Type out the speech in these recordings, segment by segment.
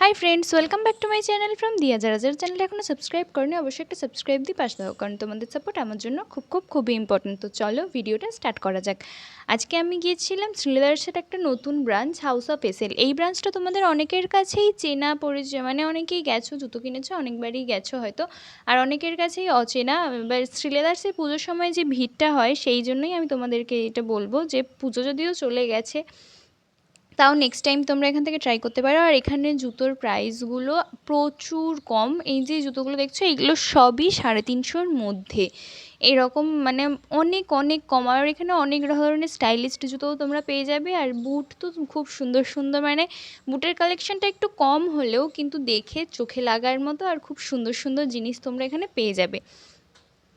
High friends welcome back to my channel from Diya जरा जरा channel एखोनो subscribe करनी अवश्य एक सब्सक्राइब दी पास दाओ कारण तुम्हारे सपोर्ट आमार जोन्नो खूब खूब इम्पोर्टेंट। तो चलो भिडियोटा स्टार्ट करा जाक। आज के आमी गिয়েছিলাম শ্রীলেদার্সের একটা নতুন ব্রাঞ্চ হাউস অফ এসএল। এই ব্রাঞ্চটা তোমাদের অনেকের কাছেই চেনা পরিচয়, মানে অনেকেই গেছো, জুতো কিনেছো অনেকবারই গেছো হয়তো, আর অনেকের কাছেই অচেনা। এবার শ্রীলেদার্সে পুজোর সময় যে ভিড়টা হয় সেই জন্যই আমি তোমাদেরকে এটা বলবো যে পুজো যদিও চলে গেছে তাও নেক্সট টাইম তোমরা এখান থেকে ট্রাই করতে পারো। আর এখানে জুতোর প্রাইসগুলো প্রচুর কম। এই যে জুতোগুলো দেখছো এইগুলো সবই 350-র মধ্যে, এরকম মানে অনেক অনেক কম। আর এখানে অনেক ধরনের স্টাইলিস্ট জুতোও তোমরা পেয়ে যাবে। আর বুট তো খুব সুন্দর সুন্দর, মানে বুটের কালেকশনটা একটু কম হলেও কিন্তু দেখে চোখে লাগার মতো আর খুব সুন্দর সুন্দর জিনিস তোমরা এখানে পেয়ে যাবে।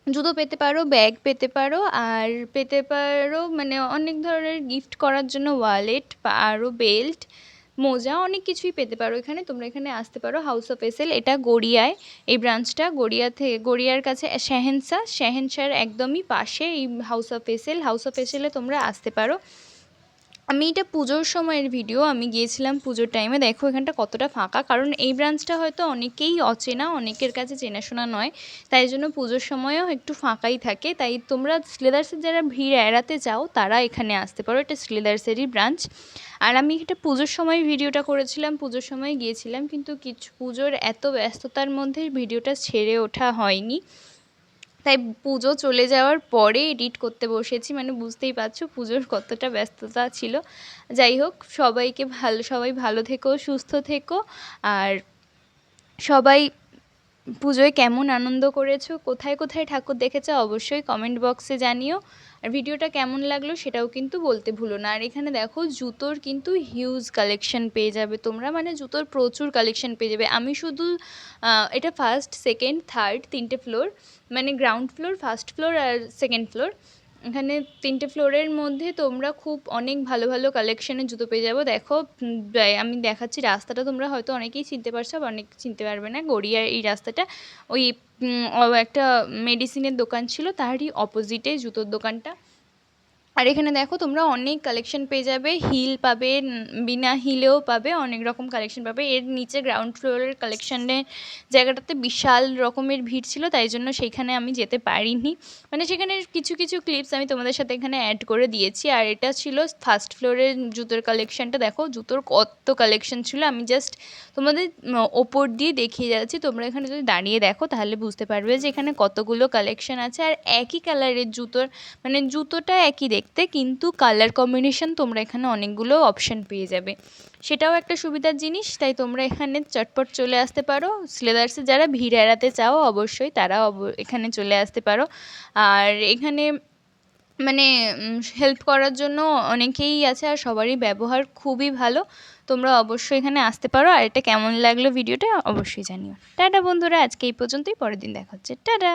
জুতো পেতে পারো, ব্যাগ পেতে পারো, আর পেতে পারো মানে অনেক ধরনের গিফট করার জন্য ওয়ালেট, আরও বেল্ট, মোজা, অনেক কিছুই পেতে পারো এখানে। তোমরা এখানে আসতে পারো হাউস অফ এসএল। এটা গড়িয়ায়, এই ব্রাঞ্চটা গড়িয়ার কাছে শাহেনশার একদমই পাশে এই house of SL. House of এসএলে তোমরা আসতে পারো। আমি এটা পুজোর সময়ের ভিডিও, আমি গিয়েছিলাম পুজোর টাইমে। দেখো এখানটা কতটা ফাঁকা, কারণ এই ব্রাঞ্চটা হয়তো অনেকেই অচেনা, অনেকের কাছে চেনাশোনা নয়, তাই জন্য পুজোর সময়ও একটু ফাঁকাই থাকে। তাই তোমরা শ্রীলেদার্সের যারা ভিড় এড়াতে চাও তারা এখানে আসতে পারো। এটা শ্রীলেদার্সেরই ব্রাঞ্চ। আর আমি এটা পুজোর সময় ভিডিওটা করেছিলাম, পুজোর সময় গিয়েছিলাম, কিন্তু পুজোর এত ব্যস্ততার মধ্যে ভিডিওটা ছেড়ে ওঠা হয়নি। তাই পুজো চলে যাওয়ার পরে এডিট করতে বসেছি, মানে বুঝতেই পারছো পুজোর কতটা ব্যস্ততা ছিল। যাই হোক, সবাই ভালো থেকো, সুস্থ থেকো। আর সবাই পুজোয় কেমন আনন্দ করেছো, কোথায় কোথায় ঠাকুর দেখেছো অবশ্যই কমেন্ট বক্সে জানিও। আর ভিডিওটা কেমন লাগলো সেটাও কিন্তু বলতে ভুলো না। আর এখানে দেখো জুতোর কিন্তু হিউজ কালেকশন পেয়ে যাবে তোমরা, মানে জুতোর প্রচুর কালেকশন পেয়ে যাবে। আমি শুধু এটা ফার্স্ট, সেকেন্ড, থার্ড, 3টে ফ্লোর, মানে গ্রাউন্ড ফ্লোর, ফার্স্ট ফ্লোর আর সেকেন্ড ফ্লোর। এখানে 3টে ফ্লোরের মধ্যে তোমরা খুব অনেক ভালো ভালো কালেকশানের জুতো পেয়ে যাবো। দেখো আমি দেখাচ্ছি রাস্তাটা, তোমরা হয়তো অনেকেই চিনতে পারছো, আবার অনেক চিনতে পারবে না। গড়িয়ার এই রাস্তাটা ওই একটা মেডিসিনের দোকান ছিল তারই অপোজিটে জুতোর দোকানটা। আর এখানে দেখো তোমরা অনেক কালেকশন পেয়ে যাবে, হিল পাবে, বিনা হিলেও পাবে, অনেক রকম কালেকশন পাবে। এর নিচে গ্রাউন্ড ফ্লোরের কালেকশানের জায়গাটাতে বিশাল রকমের ভিড় ছিল, তাই জন্য সেইখানে আমি যেতে পারিনি। মানে সেখানে কিছু কিছু ক্লিপস আমি তোমাদের সাথে এখানে অ্যাড করে দিয়েছি। আর এটা ছিল ফার্স্ট ফ্লোরের জুতোর কালেকশানটা। দেখো জুতোর কত কালেকশন ছিল, আমি জাস্ট তোমাদের ওপর দিয়ে দেখিয়ে যাচ্ছি। তোমরা এখানে যদি দাঁড়িয়ে দেখো তাহলে বুঝতে পারবে যে এখানে কতগুলো কালেকশন আছে। আর একই কালারের জুতোর, মানে জুতোটা একই দেখতে, কিন্তু কালার কম্বিনেশন তোমরা এখানে অনেকগুলো অপশান পেয়ে যাবে, সেটাও একটা সুবিধার জিনিস। তাই তোমরা এখানে চটপট চলে আসতে পারো। শ্রীলেদার্সে যারা ভিড় এড়াতে চাও অবশ্যই তারা এখানে চলে আসতে পারো। আর এখানে মানে হেল্প করার জন্য অনেকেই আছে, আর সবারই ব্যবহার খুবই ভালো। তোমরা অবশ্যই এখানে আসতে পারো। আর এটা কেমন লাগলো ভিডিওটা অবশ্যই জানিও। টাটা বন্ধুরা, আজকে এই পর্যন্তই, পরের দিন দেখা হচ্ছে। টাটা।